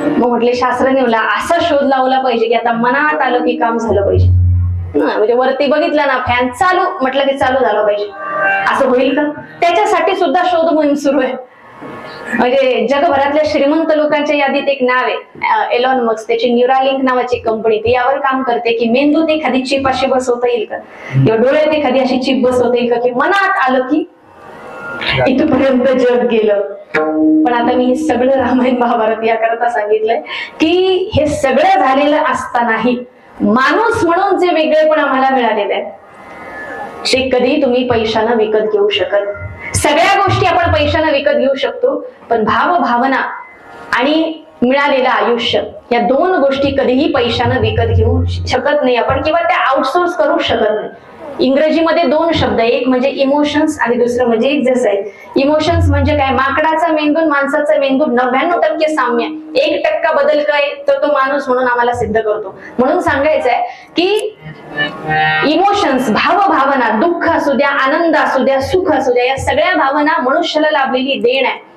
मग म्हटले शास्त्रज्ञला असा शोध लावला पाहिजे की आता मनात आलं की काम झालं पाहिजे. म्हणजे वरती बघितलं ना फॅन चालू म्हटलं की चालू झालं पाहिजे, असं होईल का? त्याच्यासाठी सुद्धा शोध मोहीम सुरू आहे. म्हणजे जगभरातल्या श्रीमंत लोकांच्या यादीत एक नाव आहे एलॉन मस्क, त्याची न्यूरालिंक नावाची कंपनी, ती यावर काम करते की मेंदूत एखादी चिप अशी बसवता येईल का, किंवा डोळ्यात एखादी अशी चिप बसवता येईल का की मनात आलं की इथपर्यंत जग गेलं. पण आता मी हे सगळं रामायण महाभारत याकरता सांगितलंय की हे सगळं झालेलं असतानाही माणूस म्हणून जे वेगळेपण आम्हाला मिळालेले आहे ते कधी तुम्ही पैशानं विकत घेऊ शकत. सगळ्या गोष्टी आपण पैशानं विकत घेऊ शकतो, पण भाव भावना आणि मिळालेलं आयुष्य या दोन गोष्टी कधीही पैशानं विकत घेऊ शकत नाही आपण, किंवा त्या आउटसोर्स करू शकत नाही. इंग्रजीमध्ये दोन शब्द, एक म्हणजे इमोशन्स आणि दुसरं म्हणजे एक्झरसाइज. इमोशन्स म्हणजे काय? माकडाचा मेंदू माणसाचा मेंदू 99% साम्य, 1% बदल काय तर तो माणूस म्हणून आम्हाला सिद्ध करतो. म्हणून सांगायचंय की इमोशन्स, भावभावना, दुःख असू द्या, आनंद असू द्या, सुख असू द्या, या सगळ्या भावना मनुष्याला लाभलेली देण आहे.